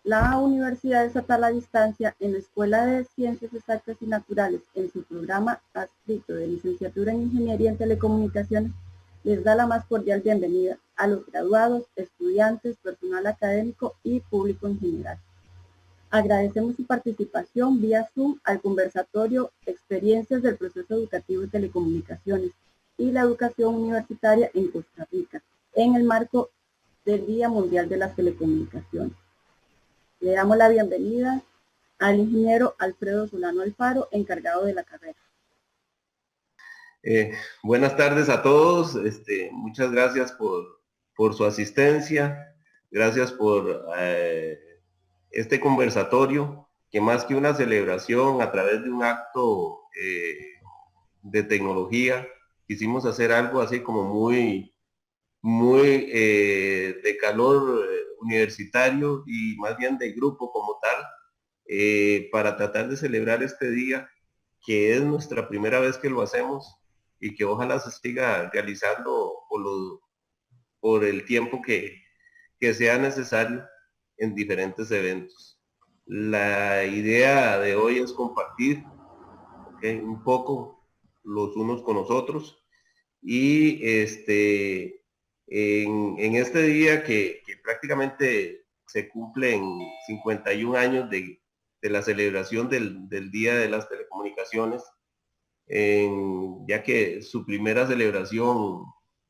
La Universidad Estatal a Distancia, en la Escuela de Ciencias Exactas y Naturales, en su programa adscrito de licenciatura en Ingeniería en Telecomunicaciones, les da la más cordial bienvenida a los graduados, estudiantes, personal académico y público en general. Agradecemos su participación vía Zoom al conversatorio Experiencias del proceso educativo de telecomunicaciones y la educación universitaria en Costa Rica, en el marco del Día Mundial de las Telecomunicaciones. Le damos la bienvenida al ingeniero Alfredo Solano Alfaro, encargado de la carrera. Buenas tardes a todos. Muchas gracias por su asistencia. Gracias por este conversatorio, que más que una celebración a través de un acto de tecnología, quisimos hacer algo así como muy de calor universitario y más bien de grupo como tal, para tratar de celebrar este día, que es nuestra primera vez que lo hacemos y que ojalá se siga realizando por el tiempo que sea necesario en diferentes eventos. La idea de hoy es compartir, ¿okay?, un poco los unos con los otros y en este día que prácticamente se cumplen 51 años de la celebración del Día de las Telecomunicaciones, ya que su primera celebración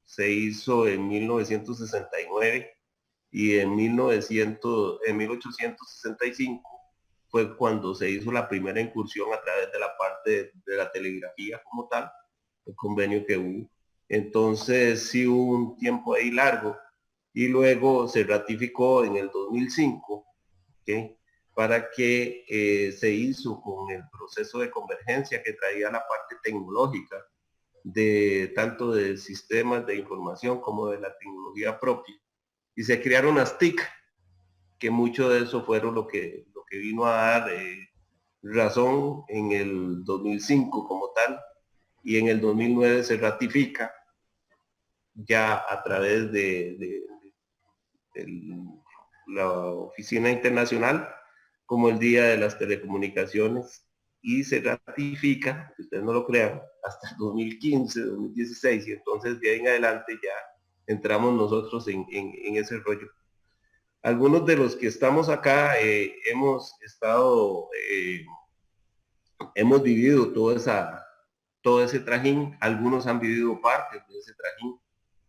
se hizo en 1969 y en 1865 fue cuando se hizo la primera incursión a través de la parte de la telegrafía como tal, el convenio que hubo. Entonces sí hubo un tiempo ahí largo y luego se ratificó en el 2005, ¿okay?, para que se hizo con el proceso de convergencia que traía la parte tecnológica de tanto de sistemas de información como de la tecnología propia, y se crearon las TIC, que mucho de eso fueron lo que vino a dar razón en el 2005 como tal, y en el 2009 se ratifica ya a través de la Oficina Internacional como el Día de las Telecomunicaciones, y se ratifica, que ustedes no lo crean, hasta el 2015, 2016, y entonces de ahí en adelante ya entramos nosotros en ese rollo. Algunos de los que estamos acá hemos vivido todo ese trajín. Algunos han vivido partes de ese trajín,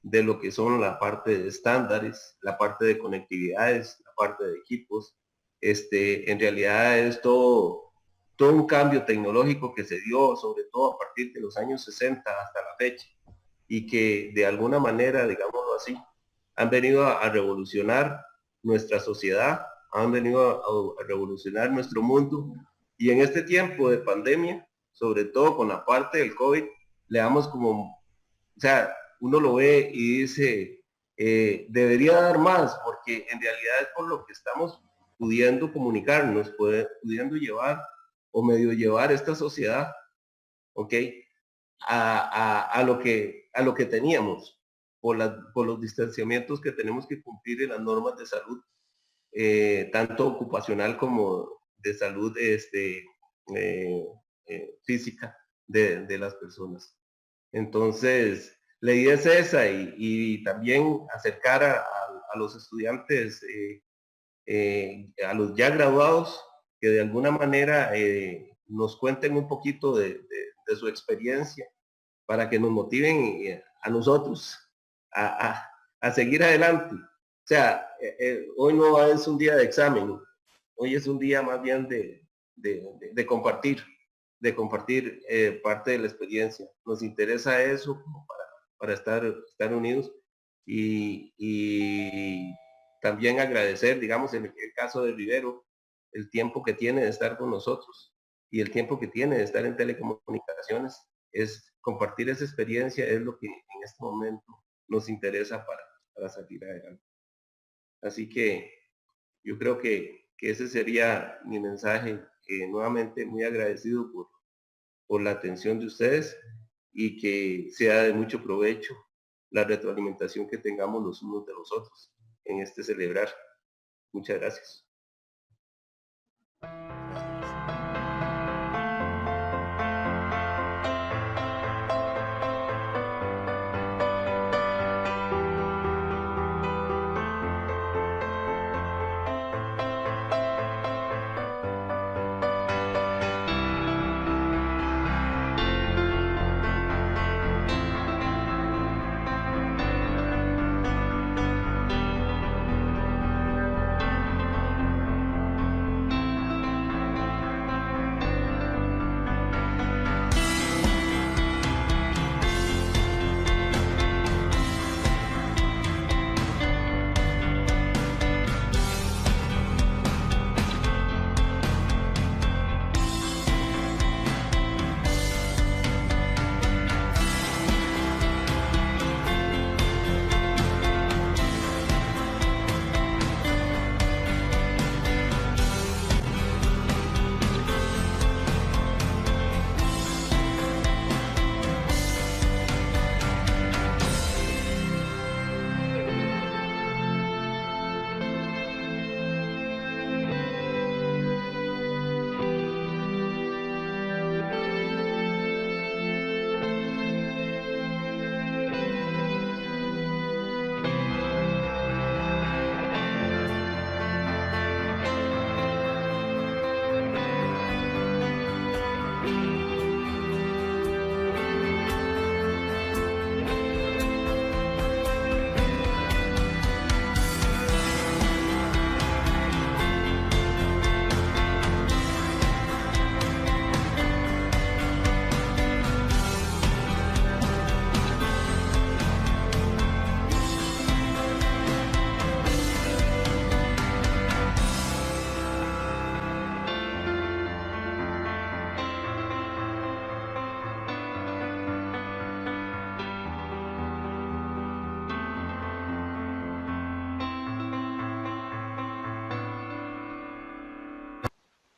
de lo que son la parte de estándares, la parte de conectividades, la parte de equipos. En realidad es todo un cambio tecnológico que se dio, sobre todo a partir de los años 60 hasta la fecha, y que de alguna manera, digámoslo así, han venido a revolucionar nuestra sociedad, han venido a revolucionar nuestro mundo, y en este tiempo de pandemia, sobre todo con la parte del COVID, le damos como, o sea, uno lo ve y dice, debería dar más, porque en realidad es por lo que estamos pudiendo comunicarnos, pudiendo llevar o medio llevar esta sociedad, ¿ok?, a lo que teníamos, por los distanciamientos que tenemos que cumplir en las normas de salud, tanto ocupacional como de salud física de las personas. Entonces, la idea es esa, y también acercar a los estudiantes, a los ya graduados, que de alguna manera nos cuenten un poquito de su experiencia, para que nos motiven a nosotros a, a seguir adelante. O sea, hoy no es un día de examen, hoy es un día más bien de compartir, parte de la experiencia. Nos interesa eso como para estar unidos, y también agradecer, digamos, en el caso de Rivero, el tiempo que tiene de estar con nosotros y el tiempo que tiene de estar en telecomunicaciones. Es compartir esa experiencia, es lo que en este momento nos interesa para salir adelante. Así que yo creo que ese sería mi mensaje, nuevamente muy agradecido por la atención de ustedes, y que sea de mucho provecho la retroalimentación que tengamos los unos de los otros en este celebrar. Muchas gracias.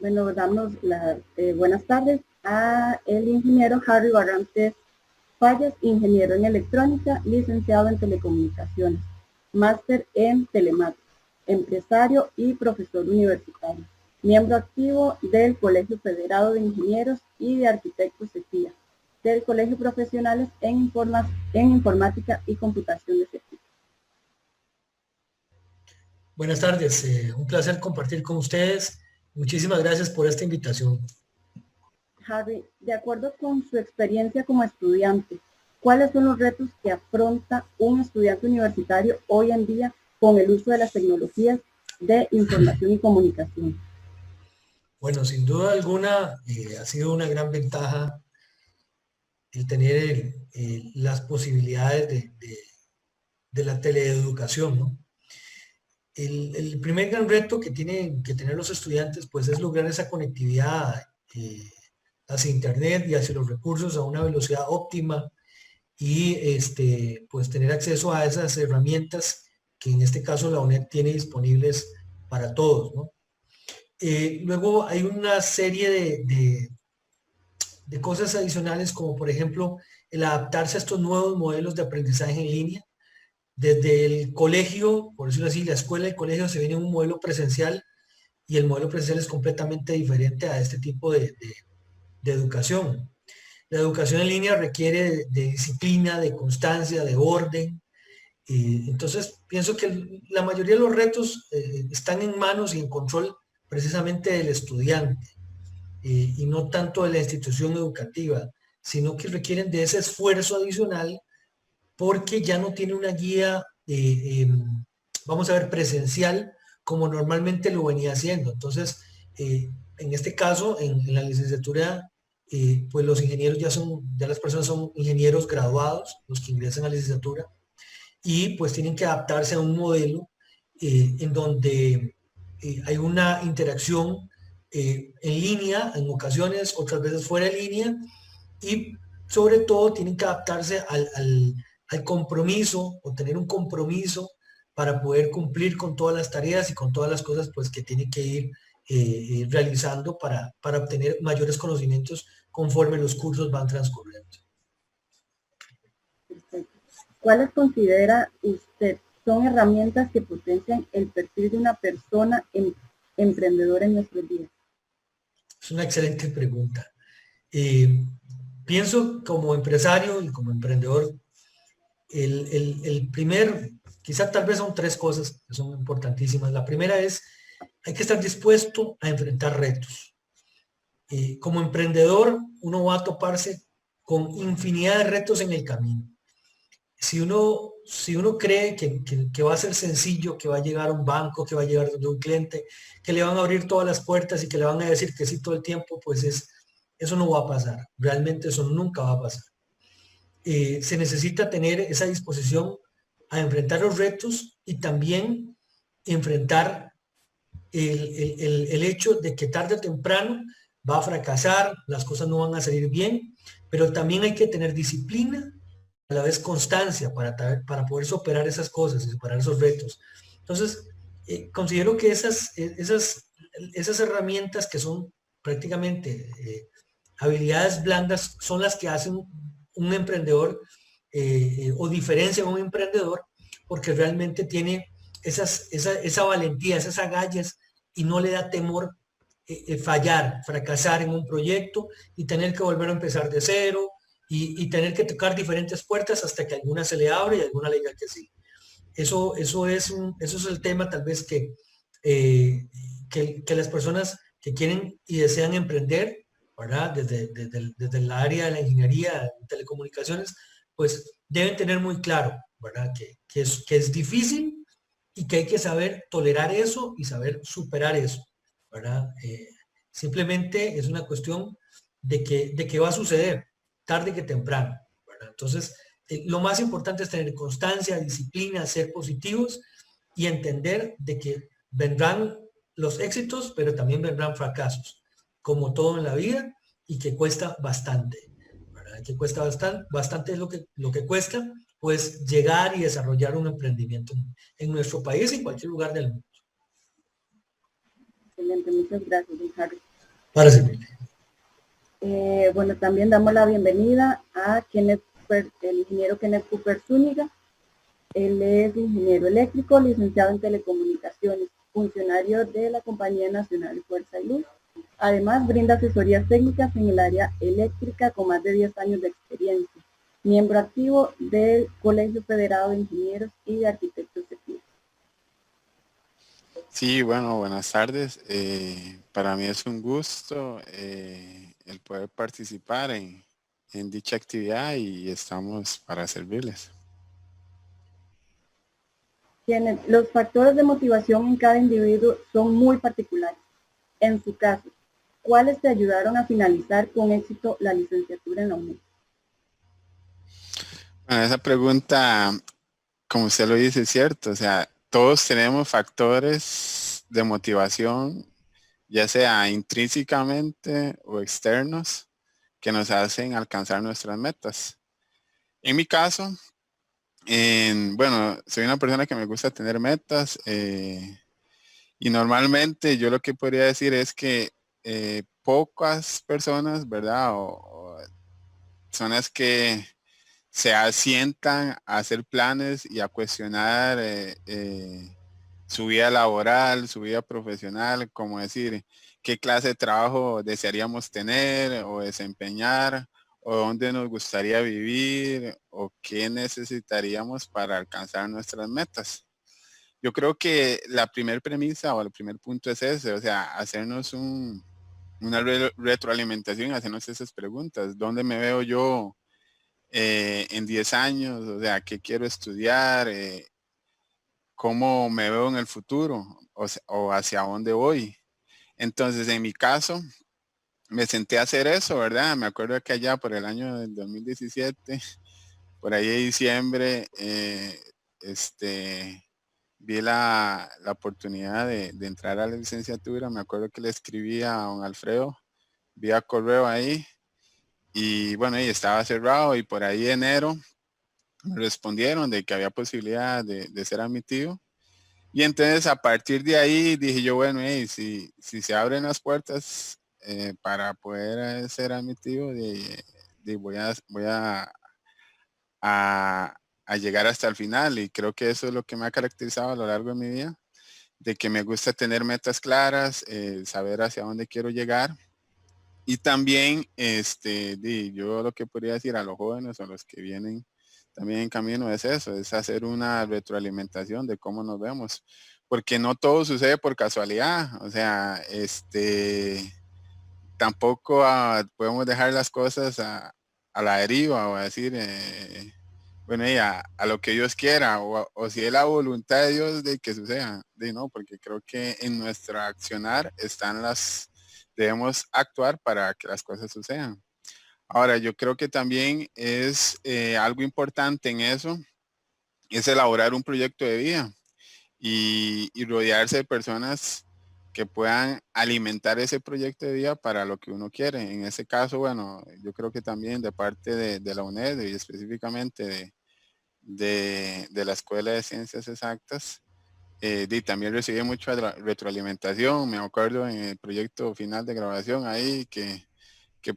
Bueno, damos las buenas tardes a el ingeniero Harry Barrantes Fallas, ingeniero en electrónica, licenciado en telecomunicaciones, máster en telemática, empresario y profesor universitario, miembro activo del Colegio Federado de Ingenieros y de Arquitectos CETIA, del Colegio Profesionales en Informática y Computación de CETIA. Buenas tardes, un placer compartir con ustedes. Muchísimas gracias por esta invitación. Harry, de acuerdo con su experiencia como estudiante, ¿cuáles son los retos que afronta un estudiante universitario hoy en día con el uso de las tecnologías de información y comunicación? Bueno, sin duda alguna ha sido una gran ventaja el tener las posibilidades de la teleeducación, ¿no? El primer gran reto que tienen que tener los estudiantes pues es lograr esa conectividad hacia internet y hacia los recursos a una velocidad óptima y pues tener acceso a esas herramientas que en este caso la UNED tiene disponibles para todos, ¿no? Luego hay una serie de cosas adicionales como por ejemplo el adaptarse a estos nuevos modelos de aprendizaje en línea. Desde el colegio, por decirlo así, la escuela y el colegio se viene un modelo presencial y el modelo presencial es completamente diferente a este tipo de educación. La educación en línea requiere de disciplina, de constancia, de orden. Entonces, pienso que la mayoría de los retos están en manos y en control precisamente del estudiante y no tanto de la institución educativa, sino que requieren de ese esfuerzo adicional porque ya no tiene una guía, vamos a ver, presencial como normalmente lo venía haciendo. Entonces, en este caso, en la licenciatura, pues los ingenieros ya las personas son ingenieros graduados, los que ingresan a la licenciatura, y pues tienen que adaptarse a un modelo en donde hay una interacción en línea, en ocasiones, otras veces fuera de línea, y sobre todo tienen que adaptarse al compromiso o tener un compromiso para poder cumplir con todas las tareas y con todas las cosas pues que tienen que ir realizando para obtener mayores conocimientos conforme los cursos van transcurriendo. Perfecto. ¿Cuáles considera usted son herramientas que potencian el perfil de una persona emprendedora en nuestros días? Es una excelente pregunta. Pienso como empresario y como emprendedor, el primer, quizá tal vez son tres cosas que son importantísimas. La primera es, hay que estar dispuesto a enfrentar retos. Como emprendedor, uno va a toparse con infinidad de retos en el camino. Si uno cree que va a ser sencillo, que va a llegar a un banco, que va a llegar donde un cliente, que le van a abrir todas las puertas y que le van a decir que sí todo el tiempo, pues eso no va a pasar. Realmente eso nunca va a pasar. Se necesita tener esa disposición a enfrentar los retos y también enfrentar el hecho de que tarde o temprano va a fracasar, las cosas no van a salir bien, pero también hay que tener disciplina, a la vez constancia para poder superar esas cosas y superar esos retos. Entonces, considero que esas herramientas que son prácticamente habilidades blandas son las que hacen un emprendedor o diferencian a un emprendedor porque realmente tiene esa valentía, esas agallas y no le da temor fallar, fracasar en un proyecto y tener que volver a empezar de cero y tener que tocar diferentes puertas hasta que alguna se le abre y alguna le diga que sí. Eso es el tema tal vez que las personas que quieren y desean emprender, ¿verdad? Desde el área de la ingeniería, telecomunicaciones, pues deben tener muy claro, ¿verdad? Que es difícil y que hay que saber tolerar eso y saber superar eso, ¿verdad? Simplemente es una cuestión de que va a suceder tarde que temprano, ¿verdad? Entonces, lo más importante es tener constancia, disciplina, ser positivos y entender de que vendrán los éxitos, pero también vendrán fracasos, como todo en la vida, y que cuesta bastante, ¿verdad? Que cuesta bastante es lo que cuesta, pues llegar y desarrollar un emprendimiento en nuestro país y en cualquier lugar del mundo. Excelente, muchas gracias, don Harry. Para servirle. Bueno, también damos la bienvenida a el ingeniero Kenneth Cooper Zúñiga. Él es ingeniero eléctrico, licenciado en telecomunicaciones, funcionario de la Compañía Nacional de Fuerza y Luz. Además, brinda asesorías técnicas en el área eléctrica con más de 10 años de experiencia. Miembro activo del Colegio Federado de Ingenieros y de Arquitectos de Chile. Sí, bueno, buenas tardes. Para mí es un gusto el poder participar en dicha actividad y estamos para servirles. Los factores de motivación en cada individuo son muy particulares. En su caso, ¿cuáles te ayudaron a finalizar con éxito la licenciatura en la UNED? Bueno, esa pregunta, como usted lo dice, es cierto. O sea, todos tenemos factores de motivación, ya sea intrínsecamente o externos, que nos hacen alcanzar nuestras metas. En mi caso, bueno, soy una persona que me gusta tener metas y normalmente yo lo que podría decir es que pocas personas, ¿verdad? O personas que se asientan a hacer planes y a cuestionar su vida laboral, su vida profesional, como decir, qué clase de trabajo desearíamos tener o desempeñar, o dónde nos gustaría vivir, o qué necesitaríamos para alcanzar nuestras metas. Yo creo que la primer premisa o el primer punto es ese, o sea, hacernos una retroalimentación, hacernos esas preguntas. ¿Dónde me veo yo en 10 años? O sea, ¿qué quiero estudiar? ¿Cómo me veo en el futuro? O hacia dónde voy. Entonces, en mi caso, me senté a hacer eso, ¿verdad? Me acuerdo que allá por el año del 2017, por ahí de diciembre, vi la oportunidad de entrar a la licenciatura. Me acuerdo que le escribí a don Alfredo vía correo ahí y bueno, y estaba cerrado y por ahí enero me respondieron de que había posibilidad de ser admitido. Y entonces a partir de ahí dije yo, bueno, si se abren las puertas para poder ser admitido, voy a llegar hasta el final. Y creo que eso es lo que me ha caracterizado a lo largo de mi vida, de que me gusta tener metas claras, saber hacia dónde quiero llegar. Y también, yo lo que podría decir a los jóvenes o a los que vienen también en camino es eso, es hacer una retroalimentación de cómo nos vemos, porque no todo sucede por casualidad, o sea, tampoco podemos dejar las cosas a la deriva o a decir, bueno, y a lo que Dios quiera, o si es la voluntad de Dios de que suceda, no, porque creo que en nuestra accionar debemos actuar para que las cosas sucedan. Ahora, yo creo que también es algo importante en eso, es elaborar un proyecto de vida y rodearse de personas que puedan alimentar ese proyecto de vida para lo que uno quiere. En ese caso, bueno, yo creo que también de parte de la UNED y específicamente de la Escuela de Ciencias Exactas, y también recibí mucha retroalimentación. Me acuerdo en el proyecto final de grabación ahí que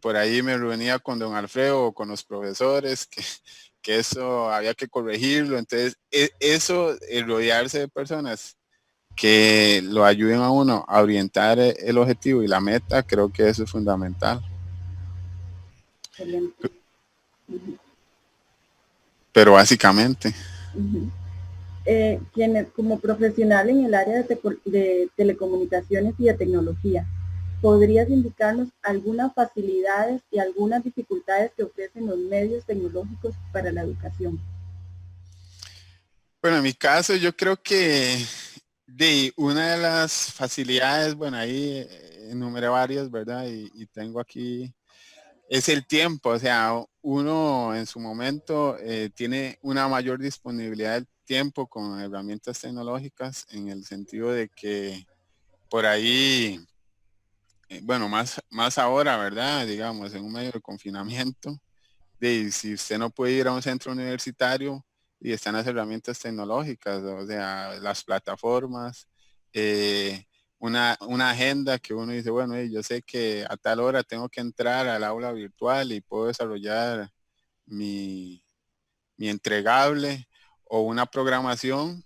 por ahí me reunía con don Alfredo o con los profesores, que eso había que corregirlo. Entonces, eso, el rodearse de personas que lo ayuden a uno a orientar el objetivo y la meta, creo que eso es fundamental. Excelente. Pero básicamente. Quienes como profesional en el área de telecomunicaciones y de tecnología, ¿podrías indicarnos algunas facilidades y algunas dificultades que ofrecen los medios tecnológicos para la educación? Bueno, en mi caso yo creo que una de las facilidades, bueno, ahí enumeré varias, ¿verdad? Y tengo aquí, es el tiempo, o sea, uno en su momento tiene una mayor disponibilidad del tiempo con herramientas tecnológicas en el sentido de que por ahí, bueno, más ahora, ¿verdad? Digamos, en un medio de confinamiento, si usted no puede ir a un centro universitario y están las herramientas tecnológicas, o sea, las plataformas, una agenda que uno dice, bueno, yo sé que a tal hora tengo que entrar al aula virtual y puedo desarrollar mi entregable o una programación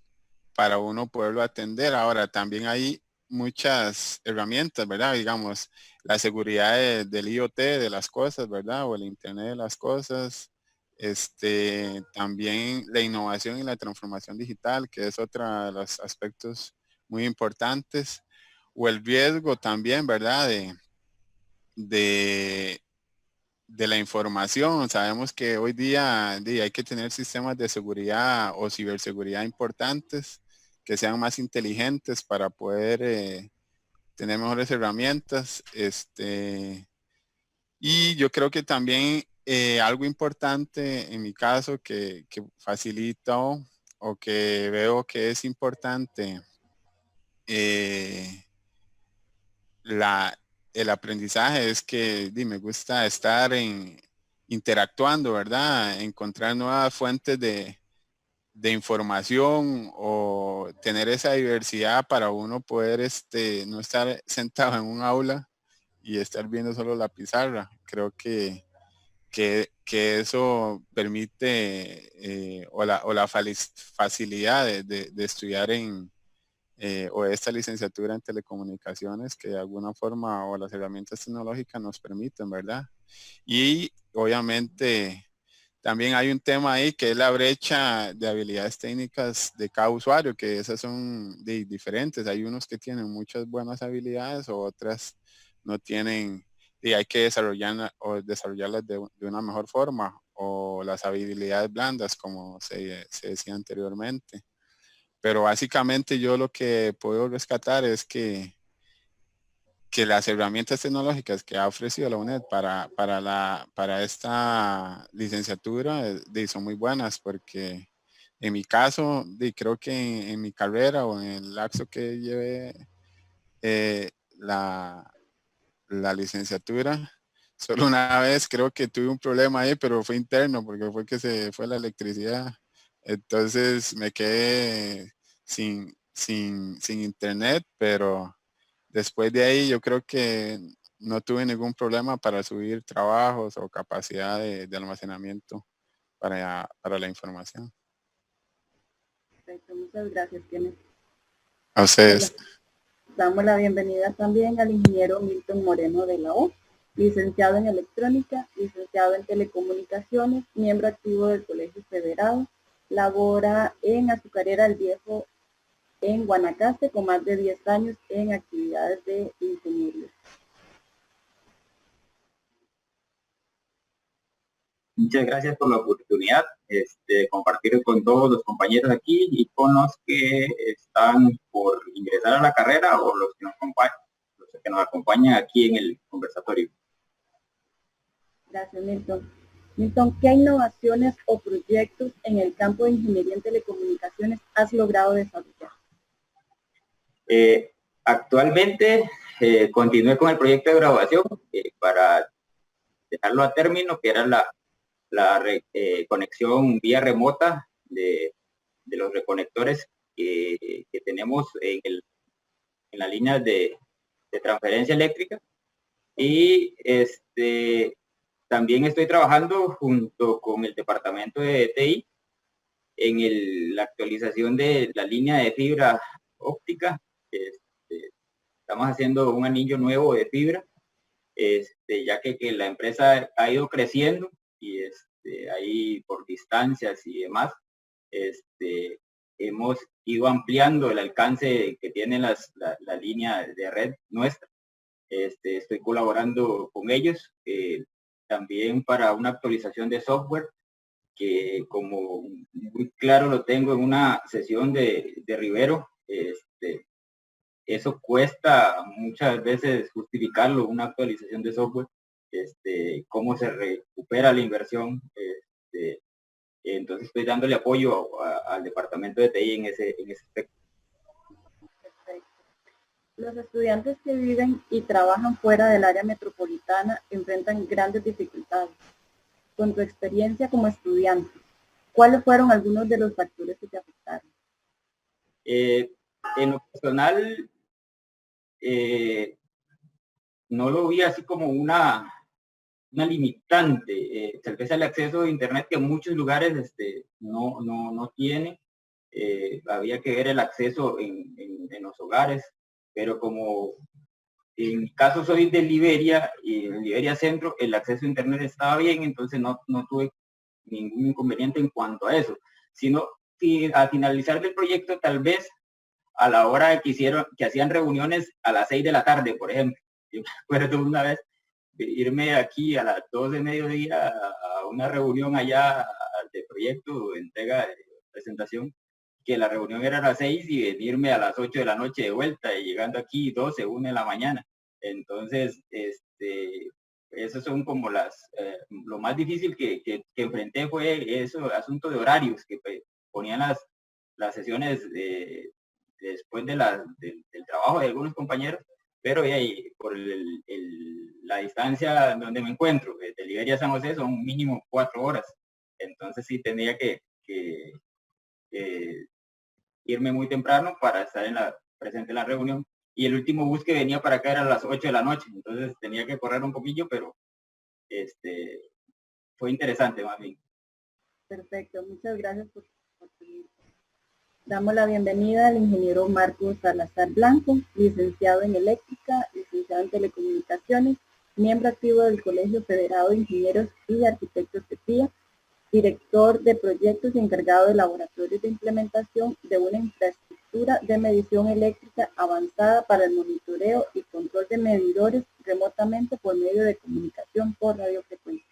para uno poderlo atender. Ahora, también hay muchas herramientas, ¿verdad? Digamos, la seguridad del IoT, de las cosas, ¿verdad? O el Internet de las cosas. También la innovación y la transformación digital, que es otro de los aspectos muy importantes. O el riesgo también, ¿verdad? De, de la información. Sabemos que hoy día hay que tener sistemas de seguridad o ciberseguridad importantes que sean más inteligentes para poder tener mejores herramientas. Y yo creo que también algo importante en mi caso que facilita o que veo que es importante la, el aprendizaje es que me gusta estar interactuando, ¿verdad? Encontrar nuevas fuentes de información o tener esa diversidad para uno poder no estar sentado en un aula y estar viendo solo la pizarra. Creo que eso permite o la facilidad de estudiar o esta licenciatura en telecomunicaciones que de alguna forma o las herramientas tecnológicas nos permiten, ¿verdad? Y obviamente también hay un tema ahí que es la brecha de habilidades técnicas de cada usuario, que esas son diferentes. Hay unos que tienen muchas buenas habilidades o otras no tienen y hay que desarrollarlas de una mejor forma o las habilidades blandas como se decía anteriormente. Pero básicamente yo lo que puedo rescatar es que las herramientas tecnológicas que ha ofrecido la UNED para esta licenciatura son muy buenas porque en mi caso, creo que en mi carrera o en el lapso que llevé la licenciatura, solo una vez creo que tuve un problema ahí, pero fue interno porque fue que se fue la electricidad. Entonces me quedé sin internet, pero después de ahí yo creo que no tuve ningún problema para subir trabajos o capacidad de almacenamiento para la información. Perfecto, muchas gracias, Kenneth. A ustedes. Damos la bienvenida también al ingeniero Milton Moreno de la U, licenciado en electrónica, licenciado en telecomunicaciones, miembro activo del Colegio Federado, labora en Azucarera El Viejo en Guanacaste con más de 10 años en actividades de ingeniería. Muchas gracias por la oportunidad de compartir con todos los compañeros aquí y con los que están por ingresar a la carrera o los que nos acompañan aquí en el conversatorio. Gracias, Milton. Milton, ¿qué innovaciones o proyectos en el campo de ingeniería en telecomunicaciones has logrado desarrollar? Actualmente continué con el proyecto de graduación para dejarlo a término, que era la conexión vía remota de los reconectores que tenemos en la línea de transferencia eléctrica. Y también estoy trabajando junto con el departamento de TI en la actualización de la línea de fibra óptica. Estamos haciendo un anillo nuevo de fibra, ya que la empresa ha ido creciendo y ahí por distancias y demás, hemos ido ampliando el alcance que tiene la línea de red nuestra. Estoy colaborando con ellos también para una actualización de software que, como muy claro lo tengo en una sesión de Rivero, eso cuesta muchas veces justificarlo, una actualización de software, cómo se recupera la inversión. Entonces estoy dándole apoyo al departamento de TI en ese aspecto. Perfecto. Los estudiantes que viven y trabajan fuera del área metropolitana enfrentan grandes dificultades. Con tu experiencia como estudiante, ¿cuáles fueron algunos de los factores que te afectaron? En lo personal, no lo vi así como una limitante. Tal vez el acceso a internet que en muchos lugares no tiene. Había que ver el acceso en los hogares, pero como en mi caso soy de Liberia y en Liberia Centro el acceso a internet estaba bien, entonces no tuve ningún inconveniente en cuanto a eso, sino que al finalizar del proyecto tal vez a la hora que hacían reuniones a las 6 de la tarde, por ejemplo. Yo me acuerdo una vez de irme aquí a las 2 de mediodía a una reunión allá de proyecto, entrega de presentación, que la reunión era a las 6 y venirme a las 8 de la noche de vuelta y llegando aquí 12, 1 de la mañana. Entonces, esos son como lo más difícil que enfrenté fue eso, asunto de horarios, que ponían las sesiones después del trabajo de algunos compañeros, pero por la distancia donde me encuentro, de Liberia a San José, son mínimo 4 horas. Entonces sí tenía que irme muy temprano para estar presente en la reunión. Y el último bus que venía para acá era a las 8 de la noche, entonces tenía que correr un poquillo, pero fue interesante más bien. Perfecto, muchas gracias por venir. Damos la bienvenida al ingeniero Marcos Salazar Blanco, licenciado en eléctrica, licenciado en telecomunicaciones, miembro activo del Colegio Federado de Ingenieros y Arquitectos de PIA, director de proyectos y encargado de laboratorios de implementación de una infraestructura de medición eléctrica avanzada para el monitoreo y control de medidores remotamente por medio de comunicación por radiofrecuencia.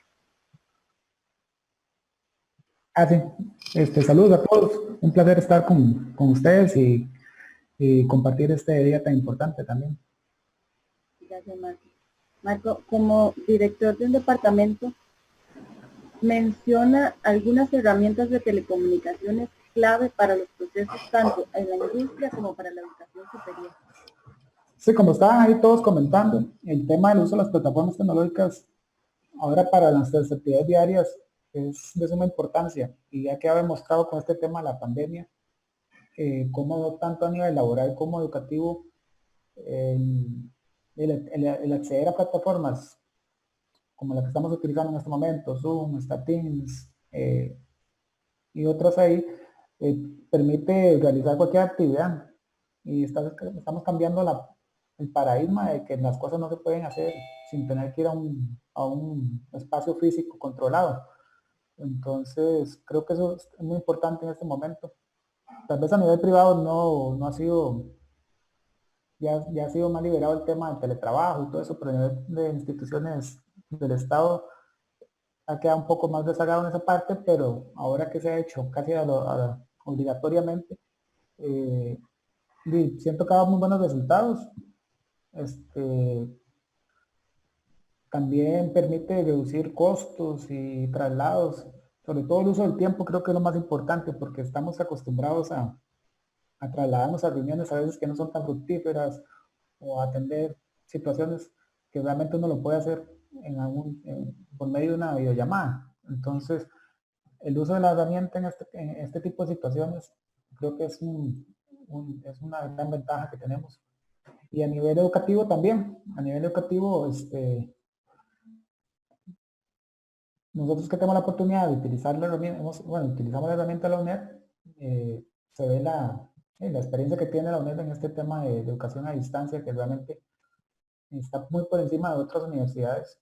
Saludos a todos, un placer estar con ustedes y compartir este día tan importante también. Gracias, Marco. Marco, como director del departamento, menciona algunas herramientas de telecomunicaciones clave para los procesos tanto en la industria como para la educación superior. Sí, como estaban ahí todos comentando, el tema del uso de las plataformas tecnológicas ahora para nuestras actividades diarias es de suma importancia, y ya que ha demostrado con este tema de la pandemia, cómo tanto a nivel laboral como educativo, el acceder a plataformas como la que estamos utilizando en este momento, Zoom, Teams y otras ahí, permite realizar cualquier actividad, y estamos cambiando el paradigma de que las cosas no se pueden hacer sin tener que ir a un espacio físico controlado. Entonces, creo que eso es muy importante en este momento. Tal vez a nivel privado no ha sido, ya ha sido más liberado el tema del teletrabajo y todo eso, pero a nivel de instituciones del Estado ha quedado un poco más rezagado en esa parte, pero ahora que se ha hecho casi obligatoriamente, siento que ha dado muy buenos resultados. También permite reducir costos y traslados, sobre todo el uso del tiempo. Creo que es lo más importante, porque estamos acostumbrados a trasladarnos a reuniones a veces que no son tan fructíferas, o a atender situaciones que realmente uno lo puede hacer por medio de una videollamada. Entonces, el uso de la herramienta en este tipo de situaciones creo que es una gran ventaja que tenemos. Y a nivel educativo también, nosotros que tenemos la oportunidad de utilizar la herramienta, utilizamos la herramienta de la UNED, se ve la experiencia que tiene la UNED en este tema de educación a distancia, que realmente está muy por encima de otras universidades.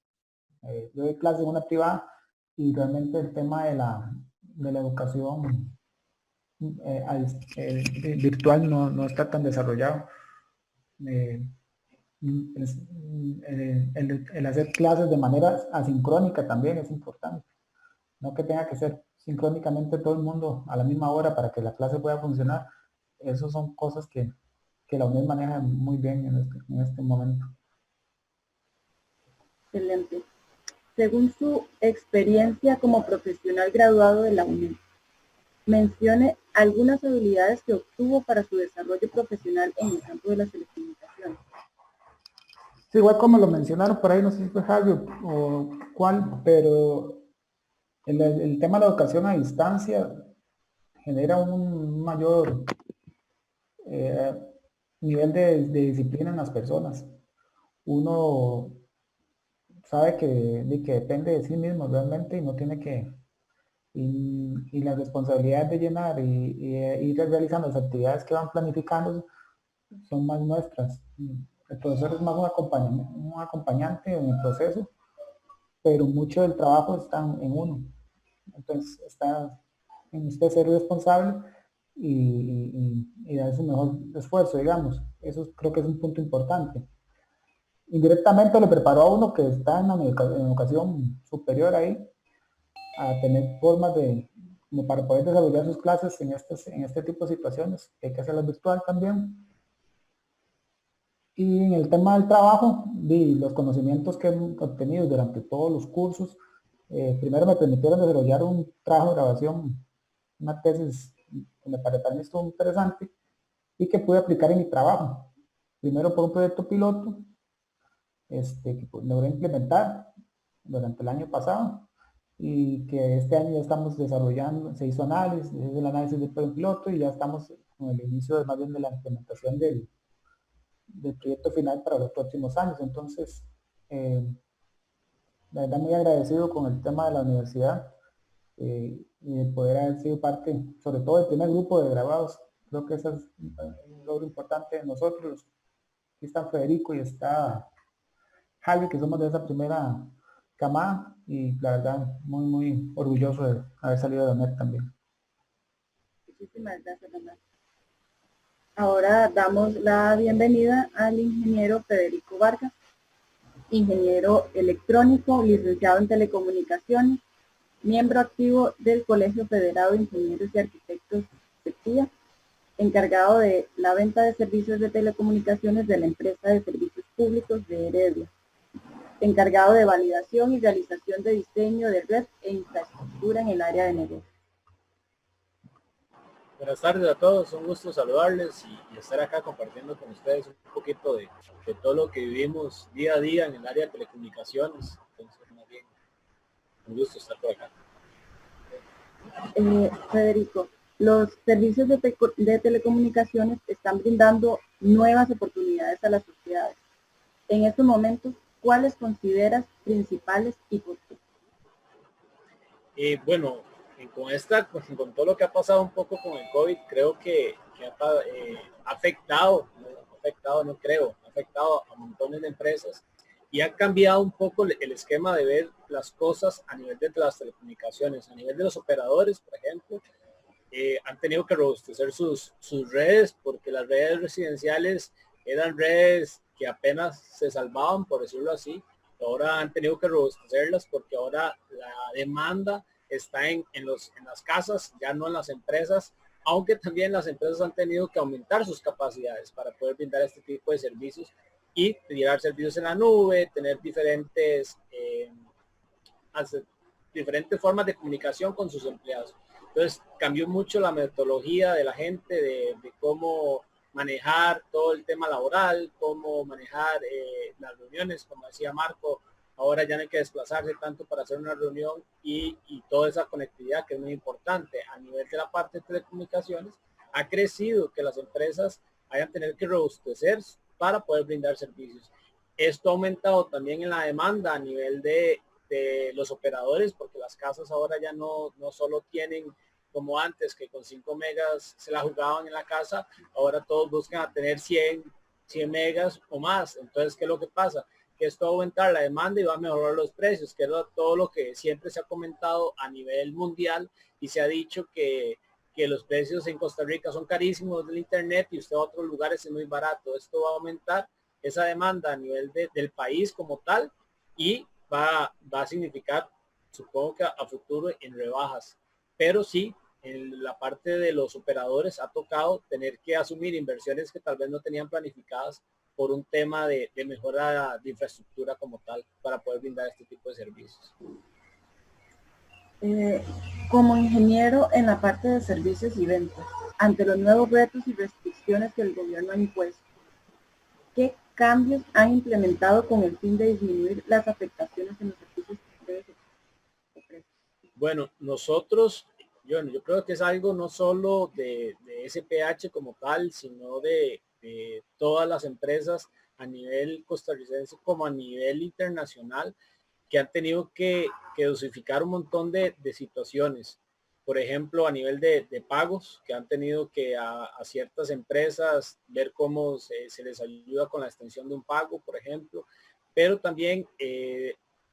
Yo doy clases en una privada, y realmente el tema de la educación virtual no está tan desarrollado. El hacer clases de manera asincrónica también es importante, no que tenga que ser sincrónicamente todo el mundo a la misma hora para que la clase pueda funcionar. Esas son cosas que la UNED maneja muy bien en este momento. Excelente. Según su experiencia como profesional graduado de la UNED, mencione algunas habilidades que obtuvo para su desarrollo profesional en el campo de las telecomunicaciones. Sí, igual como lo mencionaron por ahí, no sé si fue Javi o cuál, pero el tema de la educación a distancia genera un mayor nivel de disciplina en las personas. Uno sabe que depende de sí mismo realmente y no tiene que, y la responsabilidad de llenar y ir realizando las actividades que van planificando son más nuestras. El profesor es más un acompañante en el proceso, pero mucho del trabajo está en uno. Entonces está en usted ser responsable y dar su mejor esfuerzo, digamos. Eso creo que es un punto importante. Indirectamente le preparó a uno que está en educación superior ahí a tener formas de, como para poder desarrollar sus clases en este tipo de situaciones, que hay que hacerlas virtual también. Y en el tema del trabajo, los conocimientos que he obtenido durante todos los cursos, primero me permitieron desarrollar un trabajo de grabación, una tesis que me pareció esto interesante y que pude aplicar en mi trabajo. Primero por un proyecto piloto que logré implementar durante el año pasado y que este año ya estamos desarrollando, se hizo análisis, se hizo el análisis del proyecto piloto y ya estamos con el inicio más bien de la implementación del proyecto final para los próximos años. Entonces, la verdad muy agradecido con el tema de la universidad y de poder haber sido parte, sobre todo del primer grupo de grabados. Creo que eso es un logro importante de nosotros. Aquí está Federico y está Javi, que somos de esa primera camada y la verdad muy, muy orgulloso de haber salido de la UNED también. Muchísimas gracias, Leonardo. Ahora damos la bienvenida al ingeniero Federico Vargas, ingeniero electrónico, licenciado en telecomunicaciones, miembro activo del Colegio Federado de Ingenieros y Arquitectos CETIA, encargado de la venta de servicios de telecomunicaciones de la empresa de servicios públicos de Heredia, encargado de validación y realización de diseño de red e infraestructura en el área de negocio. Buenas tardes a todos, un gusto saludarles y estar acá compartiendo con ustedes un poquito de todo lo que vivimos día a día en el área de telecomunicaciones. Entonces, más bien, un gusto estar por acá. Federico, los servicios de telecomunicaciones están brindando nuevas oportunidades a las sociedades. En estos momentos, ¿cuáles consideras principales y por qué? Bueno, con todo lo que ha pasado un poco con el COVID, creo que ha afectado a montones de empresas y ha cambiado un poco el esquema de ver las cosas a nivel de las telecomunicaciones, a nivel de los operadores, por ejemplo. Han tenido que robustecer sus redes porque las redes residenciales eran redes que apenas se salvaban, por decirlo así. Ahora han tenido que robustecerlas porque ahora la demanda está en las casas, ya no en las empresas, aunque también las empresas han tenido que aumentar sus capacidades para poder brindar este tipo de servicios y tirar servicios en la nube, tener diferentes formas de comunicación con sus empleados. Entonces cambió mucho la metodología de la gente de cómo manejar todo el tema laboral, cómo manejar las reuniones, como decía Marco. Ahora ya no hay que desplazarse tanto para hacer una reunión y toda esa conectividad que es muy importante a nivel de la parte de telecomunicaciones. Ha crecido que las empresas hayan tenido que robustecer para poder brindar servicios. Esto ha aumentado también en la demanda a nivel de los operadores, porque las casas ahora ya no solo tienen como antes, que con 5 megas se la jugaban en la casa, ahora todos buscan a tener 100 megas o más. Entonces, ¿qué es lo que pasa? Que esto va a aumentar la demanda y va a mejorar los precios, que es todo lo que siempre se ha comentado a nivel mundial y se ha dicho que los precios en Costa Rica son carísimos del internet y usted a otros lugares es muy barato. Esto va a aumentar esa demanda a nivel del país como tal y va a significar, supongo que a futuro, en rebajas. Pero sí, en la parte de los operadores ha tocado tener que asumir inversiones que tal vez no tenían planificadas por un tema de mejora de infraestructura como tal para poder brindar este tipo de servicios. Como ingeniero en la parte de servicios y ventas, ante los nuevos retos y restricciones que el gobierno ha impuesto, ¿qué cambios han implementado con el fin de disminuir las afectaciones en los servicios que ustedes ofrecen? Bueno, nosotros, yo creo que es algo no solo de SPH como tal, sino de todas las empresas a nivel costarricense como a nivel internacional que han tenido que dosificar un montón de situaciones. Por ejemplo, a nivel de pagos, que han tenido que a ciertas empresas ver cómo se les ayuda con la extensión de un pago, por ejemplo, pero también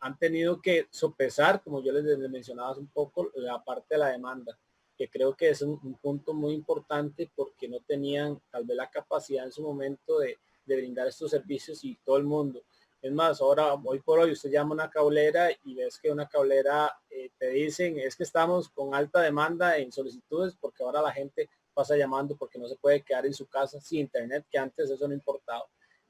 han tenido que sopesar, como yo les mencionaba un poco, la parte de la demanda, que creo que es un punto muy importante porque no tenían tal vez la capacidad en su momento de brindar estos servicios y todo el mundo. Es más, ahora, hoy por hoy, usted llama a una cablera y ves que una cablera te dicen, es que estamos con alta demanda en solicitudes porque ahora la gente pasa llamando porque no se puede quedar en su casa sin internet, que antes eso no importaba.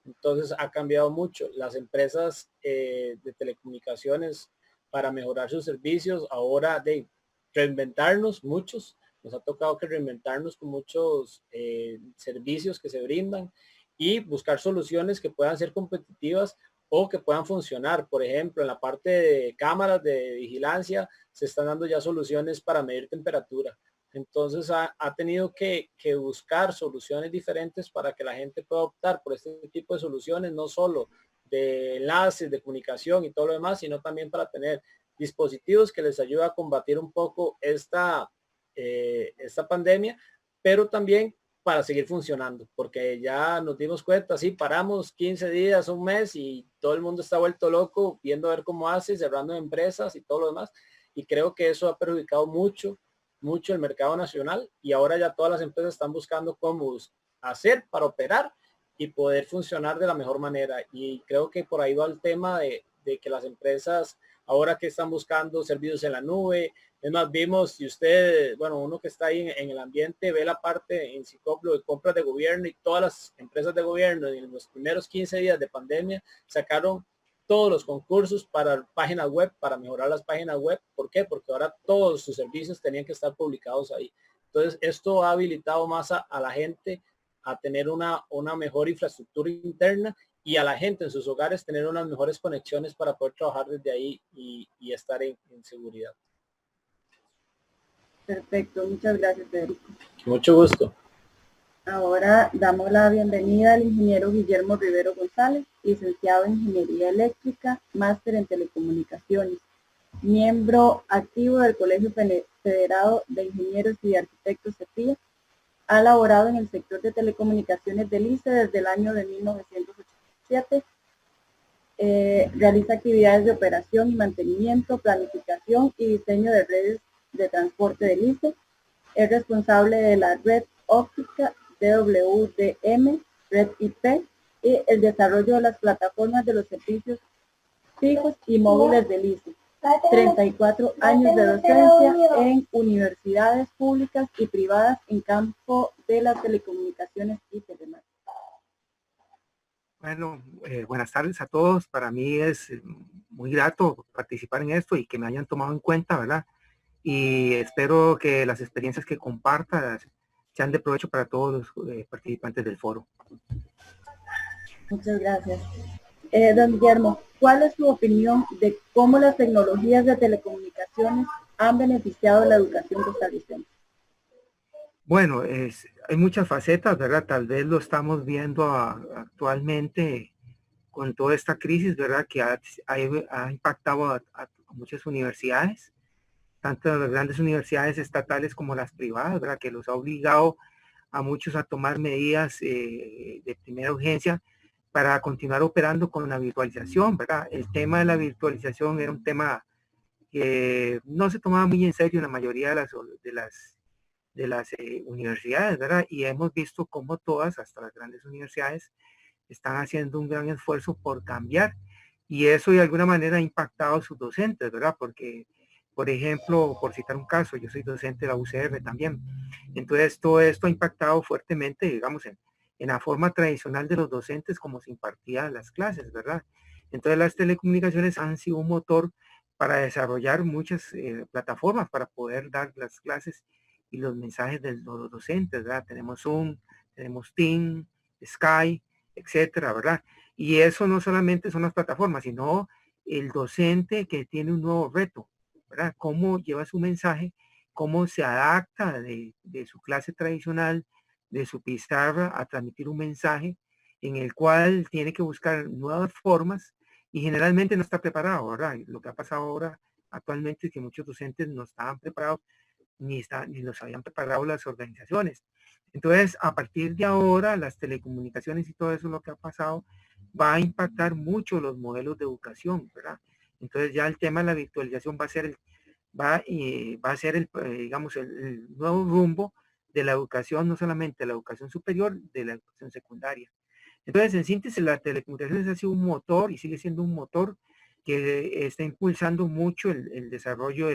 Entonces ha cambiado mucho. Las empresas de telecomunicaciones para mejorar sus servicios, ahora de reinventarnos muchos, nos ha tocado que reinventarnos con muchos servicios que se brindan y buscar soluciones que puedan ser competitivas o que puedan funcionar. Por ejemplo, en la parte de cámaras de vigilancia se están dando ya soluciones para medir temperatura. Entonces ha tenido que buscar soluciones diferentes para que la gente pueda optar por este tipo de soluciones, no solo de enlaces, de comunicación y todo lo demás, sino también para tener dispositivos que les ayuda a combatir un poco esta pandemia, pero también para seguir funcionando, porque ya nos dimos cuenta, sí, paramos 15 días, un mes y todo el mundo está vuelto loco viendo a ver cómo hace, cerrando empresas y todo lo demás. Y creo que eso ha perjudicado mucho el mercado nacional y ahora ya todas las empresas están buscando cómo hacer para operar y poder funcionar de la mejor manera. Y creo que por ahí va el tema de que las empresas ahora que están buscando servicios en la nube. Es más, vimos, si usted, bueno, uno que está ahí en el ambiente, ve la parte en Cicoplo de compras de gobierno y todas las empresas de gobierno en los primeros 15 días de pandemia sacaron todos los concursos para páginas web, para mejorar las páginas web. ¿Por qué? Porque ahora todos sus servicios tenían que estar publicados ahí. Entonces, esto ha habilitado más a la gente a tener una mejor infraestructura interna y a la gente en sus hogares tener unas mejores conexiones para poder trabajar desde ahí y estar en seguridad. Perfecto, muchas gracias, Federico. Mucho gusto. Ahora damos la bienvenida al ingeniero Guillermo Rivero González, licenciado en Ingeniería Eléctrica, máster en Telecomunicaciones, miembro activo del Colegio Federado de Ingenieros y de Arquitectos CEPIA. Ha laborado en el sector de telecomunicaciones del ICE desde el año de 1987. Realiza actividades de operación y mantenimiento, planificación y diseño de redes de transporte del ICE. Es responsable de la red óptica DWDM, red IP y el desarrollo de las plataformas de los servicios fijos y móviles del ICE. 34 años de docencia en universidades públicas y privadas en campo de las telecomunicaciones y telemática. Bueno, buenas tardes a todos. Para mí es muy grato participar en esto y que me hayan tomado en cuenta, ¿verdad? Y espero que las experiencias que comparta sean de provecho para todos los participantes del foro. Muchas gracias. Don Guillermo, ¿cuál es su opinión de cómo las tecnologías de telecomunicaciones han beneficiado la educación costarricense? Bueno, hay muchas facetas, ¿verdad? Tal vez lo estamos viendo actualmente con toda esta crisis, ¿verdad? Que ha impactado a muchas universidades, tanto las grandes universidades estatales como las privadas, ¿verdad? Que los ha obligado a muchos a tomar medidas de primera urgencia para continuar operando con la virtualización, ¿verdad? El tema de la virtualización era un tema que no se tomaba muy en serio en la mayoría de las universidades, ¿verdad? Y hemos visto cómo todas, hasta las grandes universidades, están haciendo un gran esfuerzo por cambiar. Y eso de alguna manera ha impactado a sus docentes, ¿verdad? Porque, por ejemplo, por citar un caso, yo soy docente de la UCR también. Entonces, todo esto ha impactado fuertemente, digamos, en la forma tradicional de los docentes como se impartían las clases, ¿verdad? Entonces, las telecomunicaciones han sido un motor para desarrollar muchas plataformas para poder dar las clases y los mensajes de los docentes, ¿verdad? Tenemos Zoom, tenemos Teams, Skype, etcétera, ¿verdad? Y eso no solamente son las plataformas, sino el docente que tiene un nuevo reto, ¿verdad? Cómo lleva su mensaje, cómo se adapta de su clase tradicional de su pizarra a transmitir un mensaje en el cual tiene que buscar nuevas formas y generalmente no está preparado, ¿verdad? Lo que ha pasado ahora actualmente es que muchos docentes no estaban preparados ni los habían preparado las organizaciones. Entonces, a partir de ahora, las telecomunicaciones y todo eso, lo que ha pasado, va a impactar mucho los modelos de educación, ¿verdad? Entonces ya el tema de la virtualización va a ser digamos, el nuevo rumbo de la educación, no solamente la educación superior, de la educación secundaria. Entonces, en síntesis, la telecomunicaciones ha sido un motor y sigue siendo un motor que está impulsando mucho el desarrollo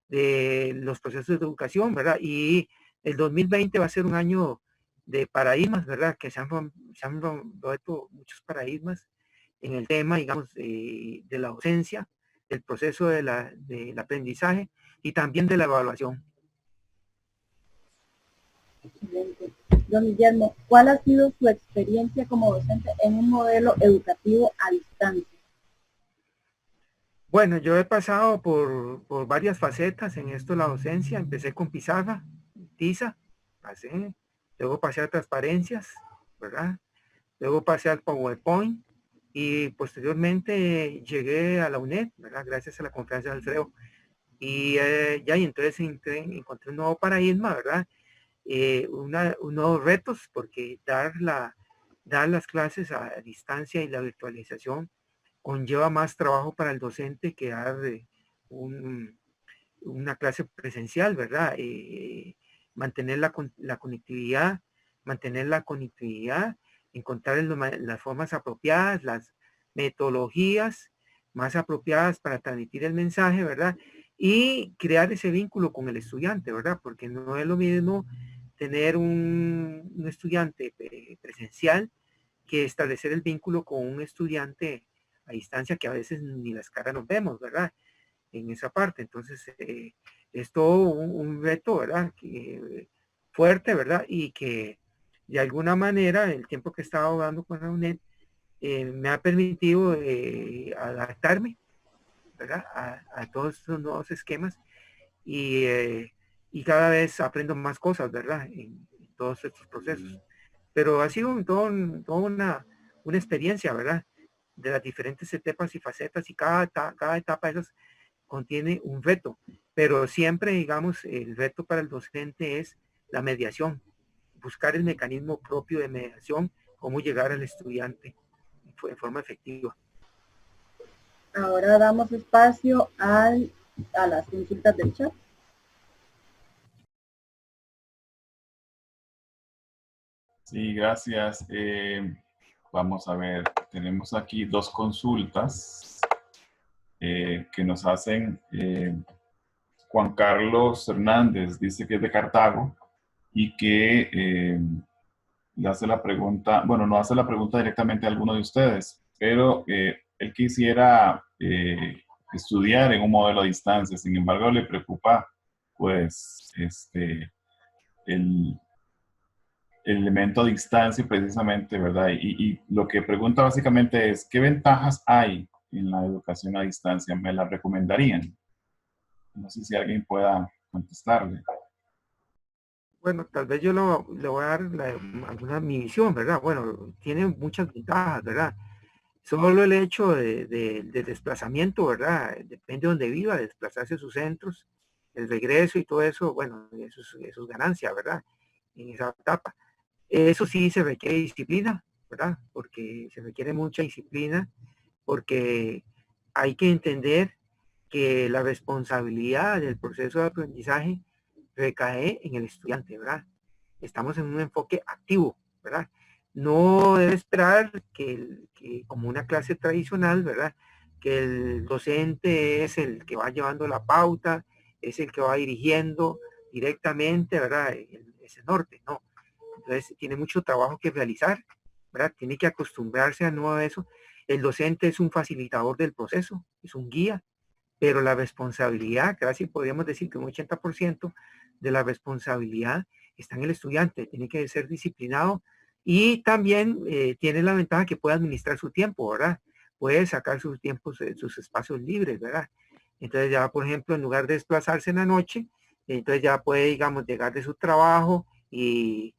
de los procesos de educación, ¿verdad? Y el 2020 va a ser un año de paradigmas, ¿verdad? Que se han roto muchos paradigmas en el tema, digamos, de la docencia, del proceso del aprendizaje y también de la evaluación. Excelente. Don Guillermo, ¿cuál ha sido su experiencia como docente en un modelo educativo a distancia? Bueno, yo he pasado por varias facetas en esto de la docencia. Empecé con pizarra, tiza, pasé, luego pasé a transparencias, ¿verdad? Luego pasé al PowerPoint y posteriormente llegué a la UNED, ¿verdad? Gracias a la conferencia de Alfredo. Y y entonces encontré un nuevo paradigma, ¿verdad? Unos retos, porque dar las clases a distancia y la virtualización conlleva más trabajo para el docente que dar una clase presencial, ¿verdad? Mantener la conectividad, encontrar las formas apropiadas, las metodologías más apropiadas para transmitir el mensaje, ¿verdad? Y crear ese vínculo con el estudiante, ¿verdad? Porque no es lo mismo tener un estudiante presencial que establecer el vínculo con un estudiante a distancia que a veces ni las caras nos vemos, ¿verdad? En esa parte. Entonces, es todo un reto, ¿verdad? Fuerte, ¿verdad? Y que de alguna manera, el tiempo que he estado dando con la UNED, me ha permitido adaptarme, ¿verdad? A todos estos nuevos esquemas y cada vez aprendo más cosas, ¿verdad? En todos estos procesos. Pero ha sido toda una experiencia, ¿verdad? De las diferentes etapas y facetas y cada etapa de esas contiene un reto, pero siempre, digamos, el reto para el docente es la mediación, buscar el mecanismo propio de mediación, cómo llegar al estudiante de forma efectiva. Ahora damos espacio a las consultas del chat. Sí, gracias. Vamos a ver, tenemos aquí dos consultas que nos hacen Juan Carlos Hernández, dice que es de Cartago y que le hace la pregunta, bueno, no hace la pregunta directamente a alguno de ustedes, pero él quisiera estudiar en un modelo a distancia, sin embargo le preocupa pues el elemento de distancia precisamente, ¿verdad? Y lo que pregunta básicamente es, ¿qué ventajas hay en la educación a distancia? ¿Me la recomendarían? No sé si alguien pueda contestarle. Bueno, tal vez yo le voy a dar mi visión, ¿verdad? Bueno, tiene muchas ventajas, ¿verdad? Solo el hecho de desplazamiento, ¿verdad? Depende de donde viva, desplazarse a sus centros, el regreso y todo eso, bueno, eso es ganancia, ¿verdad? En esa etapa. Eso sí se requiere disciplina, ¿verdad? Porque se requiere mucha disciplina, porque hay que entender que la responsabilidad del proceso de aprendizaje recae en el estudiante, ¿verdad? Estamos en un enfoque activo, ¿verdad? No debe esperar que como una clase tradicional, ¿verdad? Que el docente es el que va llevando la pauta, es el que va dirigiendo directamente, ¿verdad? Ese norte, no. Entonces tiene mucho trabajo que realizar, ¿verdad? Tiene que acostumbrarse a nuevo a eso. El docente es un facilitador del proceso, es un guía, pero la responsabilidad, casi podríamos decir que un 80% de la responsabilidad está en el estudiante, tiene que ser disciplinado y también tiene la ventaja que puede administrar su tiempo, ¿verdad? Puede sacar sus tiempos, sus espacios libres, ¿verdad? Entonces ya, por ejemplo, en lugar de desplazarse en la noche, entonces ya puede, digamos, llegar de su trabajo y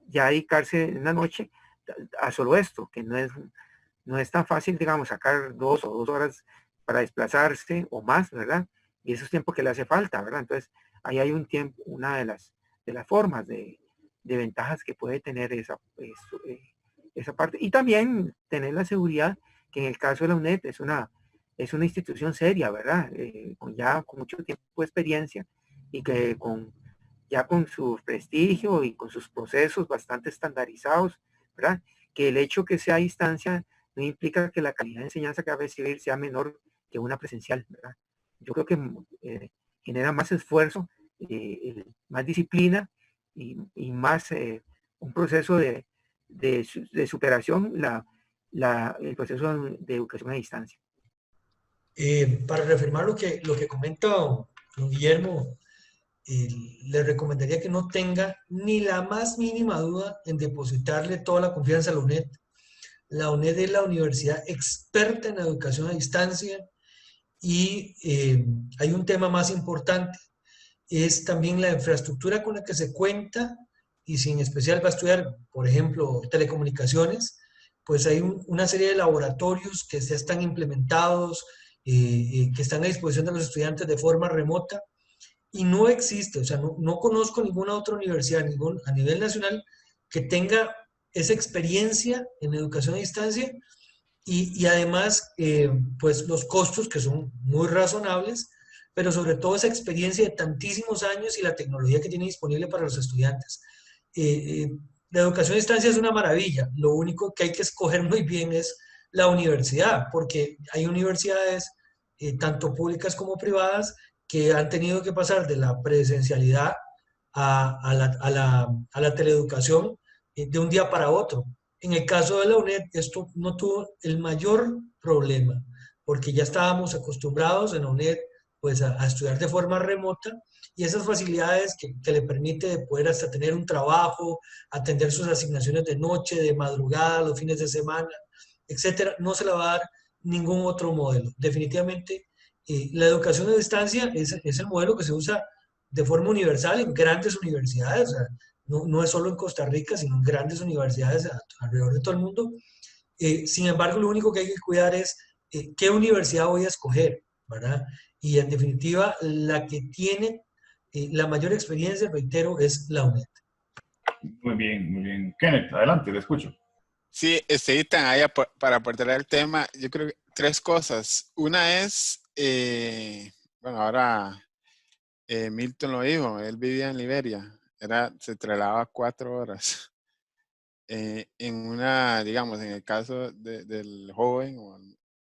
ya dedicarse en la noche a solo esto, que no es tan fácil, digamos, sacar 2 para desplazarse o más, ¿verdad? Y eso es tiempo que le hace falta, ¿verdad? Entonces, ahí hay un tiempo, una de las formas de ventajas que puede tener esa parte. Y también tener la seguridad que en el caso de la UNED es una institución seria, ¿verdad? Con mucho tiempo de experiencia y que ya con su prestigio y con sus procesos bastante estandarizados, ¿verdad? Que el hecho que sea a distancia no implica que la calidad de enseñanza que va a recibir sea menor que una presencial, ¿verdad? Yo creo que genera más esfuerzo, más disciplina y más un proceso de superación el proceso de educación a distancia. Para reafirmar lo que comenta don Guillermo, le recomendaría que no tenga ni la más mínima duda en depositarle toda la confianza a la UNED. La UNED es la universidad experta en educación a distancia y hay un tema más importante, es también la infraestructura con la que se cuenta y si en especial va a estudiar, por ejemplo, telecomunicaciones, pues hay una serie de laboratorios que ya están implementados, que están a disposición de los estudiantes de forma remota y no existe, o sea, no conozco ninguna otra universidad a nivel nacional que tenga esa experiencia en educación a distancia y además, pues los costos que son muy razonables, pero sobre todo esa experiencia de tantísimos años y la tecnología que tiene disponible para los estudiantes. La educación a distancia es una maravilla, lo único que hay que escoger muy bien es la universidad, porque hay universidades, tanto públicas como privadas, que han tenido que pasar de la presencialidad a la teleeducación de un día para otro. En el caso de la UNED, esto no tuvo el mayor problema, porque ya estábamos acostumbrados en la UNED pues, a estudiar de forma remota y esas facilidades que le permite de poder hasta tener un trabajo, atender sus asignaciones de noche, de madrugada, los fines de semana, etcétera, no se la va a dar ningún otro modelo. Definitivamente, la educación a distancia es el modelo que se usa de forma universal en grandes universidades, o sea, no es solo en Costa Rica, sino en grandes universidades alrededor de todo el mundo. Sin embargo, lo único que hay que cuidar es qué universidad voy a escoger, ¿verdad? Y en definitiva, la que tiene la mayor experiencia, reitero, es la UNED. Muy bien, muy bien. Kenneth, adelante, te escucho. Sí, Ethan, ahí para aportar el tema, yo creo que 3 cosas. Una es, bueno, ahora Milton lo dijo, él vivía en Liberia, se trasladaba 4 horas. En una, digamos, en el caso del joven, o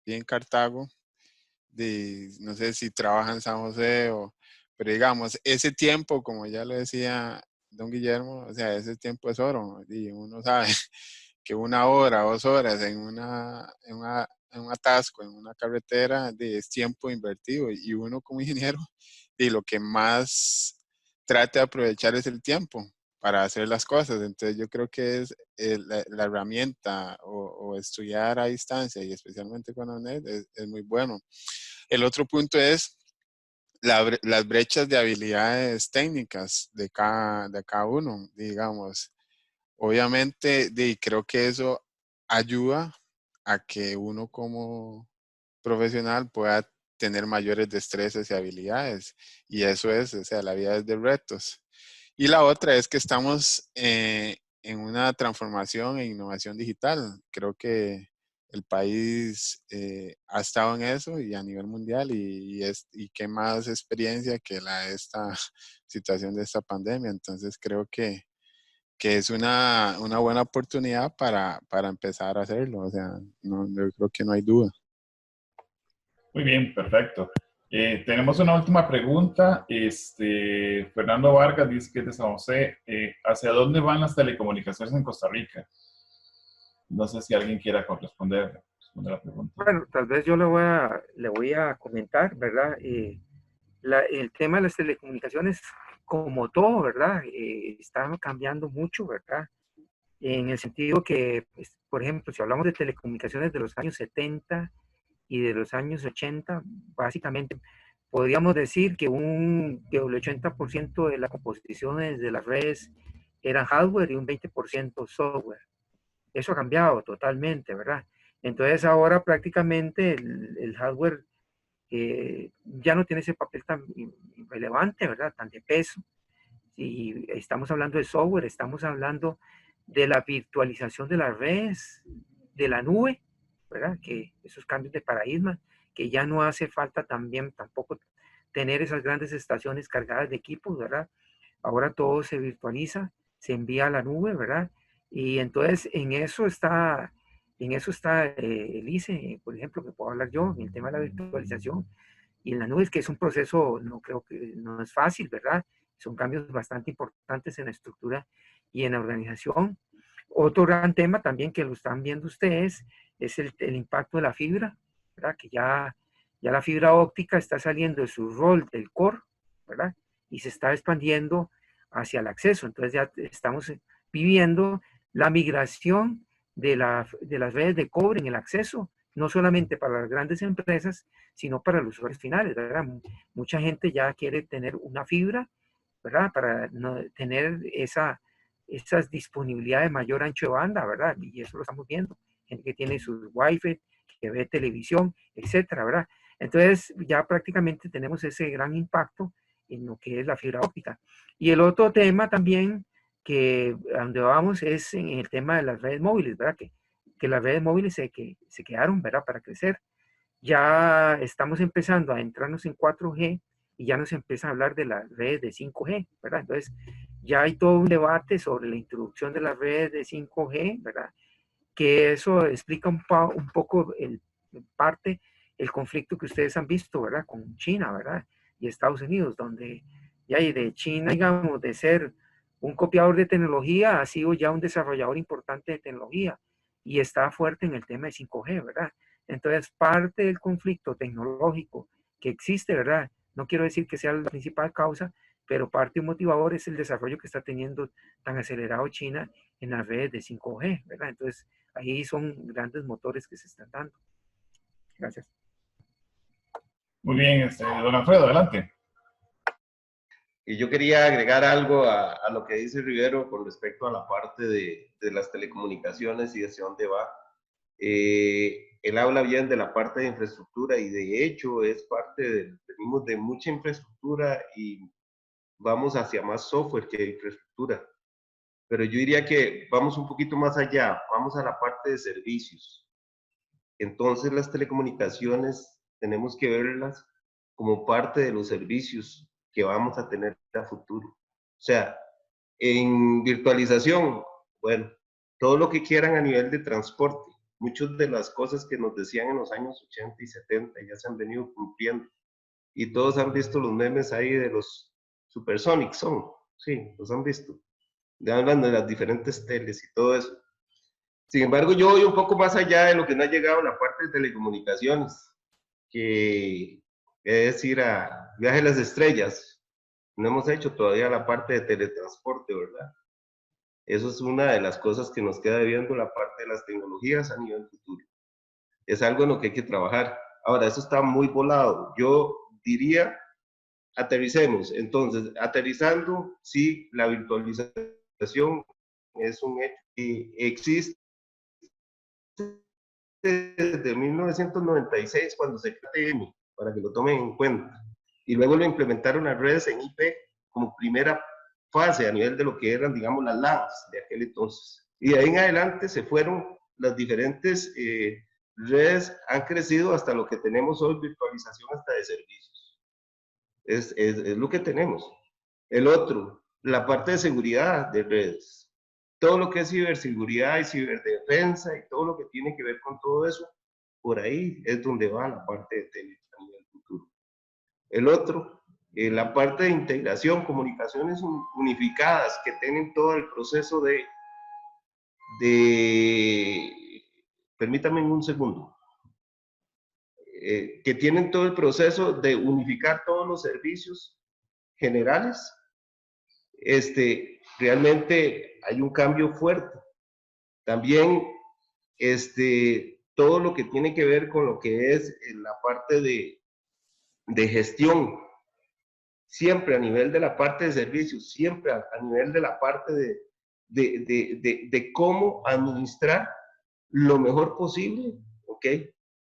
en Cartago, no sé si trabaja en San José, pero digamos, ese tiempo, como ya lo decía don Guillermo, o sea, ese tiempo es oro, y uno sabe que 1 hora, 2 horas en un atasco, en una carretera, es tiempo invertido, y uno como ingeniero, y lo que más trata de aprovechar es el tiempo para hacer las cosas. Entonces yo creo que es la herramienta o estudiar a distancia, y especialmente con UNED, es muy bueno. El otro punto es las brechas de habilidades técnicas de cada uno, digamos. Obviamente, creo que eso ayuda a que uno como profesional pueda tener mayores destrezas y habilidades. Y eso es, o sea, la vida es de retos. Y la otra es que estamos en una transformación e innovación digital. Creo que el país ha estado en eso y a nivel mundial y qué más experiencia que esta situación de esta pandemia. Entonces creo que es una buena oportunidad para empezar a hacerlo. O sea, yo creo que no hay duda. Muy bien, perfecto. Tenemos una última pregunta. Fernando Vargas dice que es de San José. ¿Hacia dónde van las telecomunicaciones en Costa Rica? No sé si alguien quiera responder la pregunta. Bueno, tal vez yo le voy a comentar, ¿verdad? El tema de las telecomunicaciones, como todo, ¿verdad? Está cambiando mucho, ¿verdad? En el sentido que, pues, por ejemplo, si hablamos de telecomunicaciones de los años 70 y de los años 80, básicamente podríamos decir que el 80% de la composición de las redes eran hardware y un 20% software. Eso ha cambiado totalmente, ¿verdad? Entonces ahora prácticamente el hardware ya no tiene ese papel tan relevante, ¿verdad? Tan de peso. Y estamos hablando de software, estamos hablando de la virtualización de las redes, de la nube, ¿verdad? Que esos cambios de paradigma, que ya no hace falta también tampoco tener esas grandes estaciones cargadas de equipos, ¿verdad? Ahora todo se virtualiza, se envía a la nube, ¿verdad? Y entonces en eso está el ICE, por ejemplo, que puedo hablar yo, en el tema de la virtualización. Y en la nube es que es un proceso, no creo que no es fácil, ¿verdad? Son cambios bastante importantes en la estructura y en la organización. Otro gran tema también que lo están viendo ustedes es el impacto de la fibra, ¿verdad? Que ya la fibra óptica está saliendo de su rol del core, ¿verdad? Y se está expandiendo hacia el acceso. Entonces ya estamos viviendo la migración de las redes de cobre en el acceso, no solamente para las grandes empresas, sino para los usuarios finales, ¿verdad? Mucha gente ya quiere tener una fibra, ¿verdad? Para no tener esa disponibilidad de mayor ancho de banda, ¿verdad? Y eso lo estamos viendo. Gente que tiene sus Wi-Fi, que ve televisión, etcétera, ¿verdad? Entonces ya prácticamente tenemos ese gran impacto en lo que es la fibra óptica. Y el otro tema también que a donde vamos es en el tema de las redes móviles, ¿verdad? Que las redes móviles se quedaron, ¿verdad? Para crecer. Ya estamos empezando a entrarnos en 4G y ya nos empieza a hablar de las redes de 5G, ¿verdad? Entonces, ya hay todo un debate sobre la introducción de las redes de 5G, ¿verdad? Que eso explica un poco en parte el conflicto que ustedes han visto, ¿verdad? Con China, ¿verdad? Y Estados Unidos, donde ya de China, digamos, de ser un copiador de tecnología, ha sido ya un desarrollador importante de tecnología y está fuerte en el tema de 5G, ¿verdad? Entonces, parte del conflicto tecnológico que existe, ¿verdad? No quiero decir que sea la principal causa, pero parte motivador es el desarrollo que está teniendo tan acelerado China en las redes de 5G, ¿verdad? Entonces, ahí son grandes motores que se están dando. Gracias. Muy bien, don Alfredo, adelante. Y yo quería agregar algo a lo que dice Rivero con respecto a la parte de las telecomunicaciones y hacia dónde va. Él habla bien de la parte de infraestructura y de hecho es parte venimos de mucha infraestructura y vamos hacia más software que infraestructura. Pero yo diría que vamos un poquito más allá, vamos a la parte de servicios. Entonces las telecomunicaciones tenemos que verlas como parte de los servicios que vamos a tener a futuro. O sea, en virtualización, bueno, todo lo que quieran a nivel de transporte, muchas de las cosas que nos decían en los años 80 y 70 ya se han venido cumpliendo. Y todos han visto los memes ahí de los Supersonic son, sí, los han visto. Ya hablan de las diferentes teles y todo eso. Sin embargo, yo voy un poco más allá de lo que no ha llegado a la parte de telecomunicaciones, que es ir a Viaje a las Estrellas. No hemos hecho todavía la parte de teletransporte, ¿verdad? Eso es una de las cosas que nos queda viendo la parte de las tecnologías a nivel futuro. Es algo en lo que hay que trabajar. Ahora, eso está muy volado. Yo diría, aterricemos. Entonces, aterrizando, sí, la virtualización es un hecho que existe desde 1996 cuando se creó TM, para que lo tomen en cuenta. Y luego lo implementaron las redes en IP como primera fase a nivel de lo que eran, digamos, las LANs de aquel entonces. Y de ahí en adelante se fueron las diferentes redes, han crecido hasta lo que tenemos hoy, virtualización hasta de servicios. Es lo que tenemos. El otro, la parte de seguridad de redes. Todo lo que es ciberseguridad y ciberdefensa y todo lo que tiene que ver con todo eso, por ahí es donde va la parte de tele a nivel futuro. El otro, la parte de integración, comunicaciones unificadas que tienen todo el proceso permítanme un segundo, que tienen todo el proceso de unificar todos los servicios generales. Realmente hay un cambio fuerte. También todo lo que tiene que ver con lo que es la parte de gestión, siempre a nivel de la parte de servicios, siempre a nivel de la parte de cómo administrar lo mejor posible, ¿ok?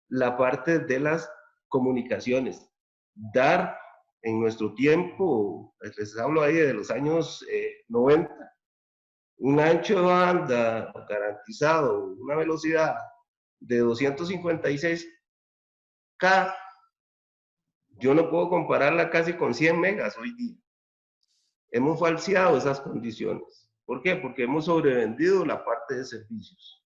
La parte de las comunicaciones. Dar en nuestro tiempo, les hablo ahí de los años 90, un ancho de banda garantizado, una velocidad de 256K, yo no puedo compararla casi con 100 megas hoy día. Hemos falseado esas condiciones. ¿Por qué? Porque hemos sobrevendido la parte de servicios.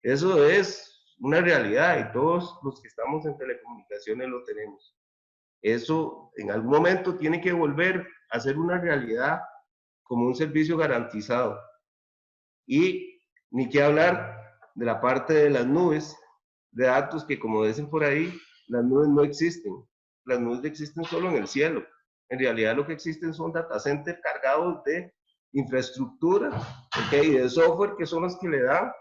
Eso es una realidad y todos los que estamos en telecomunicaciones lo tenemos. Eso en algún momento tiene que volver a ser una realidad como un servicio garantizado. Y ni que hablar de la parte de las nubes de datos que, como dicen por ahí, las nubes no existen. Las nubes existen solo en el cielo. En realidad lo que existen son data centers cargados de infraestructura, ¿okay? Y de software, que son los que le dan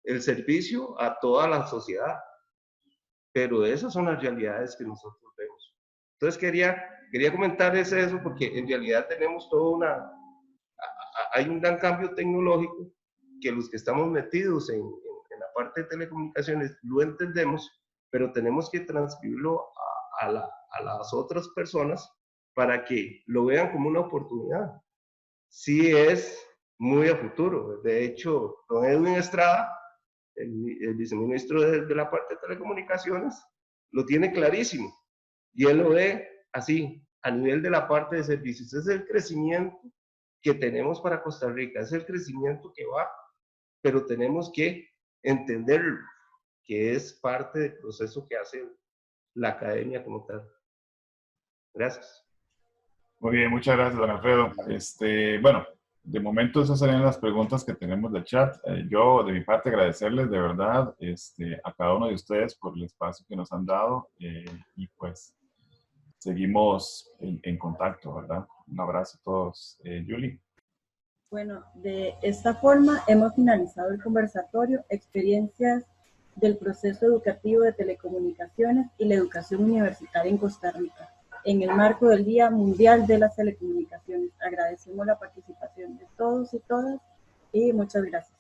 el servicio a toda la sociedad. Pero esas son las realidades que nosotros vemos. Entonces quería comentarles eso, porque en realidad tenemos toda hay un gran cambio tecnológico que los que estamos metidos en la parte de telecomunicaciones lo entendemos, pero tenemos que transcribirlo a las otras personas para que lo vean como una oportunidad. Sí es muy a futuro. De hecho, don Edwin Estrada, el viceministro de la parte de telecomunicaciones, lo tiene clarísimo. Y él lo ve así, a nivel de la parte de servicios. Es el crecimiento que tenemos para Costa Rica, es el crecimiento que va, pero tenemos que entenderlo, que es parte del proceso que hace la academia como tal. Gracias. Muy bien, muchas gracias, don Alfredo. Bueno, de momento esas serían las preguntas que tenemos del chat. Yo, de mi parte, agradecerles de verdad a cada uno de ustedes por el espacio que nos han dado y pues seguimos en contacto, ¿verdad? Un abrazo a todos. Julie. Bueno, de esta forma hemos finalizado el conversatorio Experiencias del proceso educativo de telecomunicaciones y la educación universitaria en Costa Rica, en el marco del Día Mundial de las Telecomunicaciones. Agradecemos la participación de todos y todas y muchas gracias.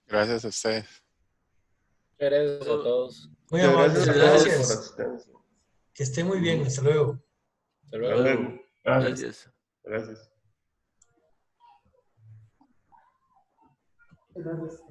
Gracias a ustedes. Gracias a todos. Muy amables, Gracias a todos por la gracias. asistencia. Que esté muy bien, hasta luego. Hasta luego. Gracias. Gracias. Gracias.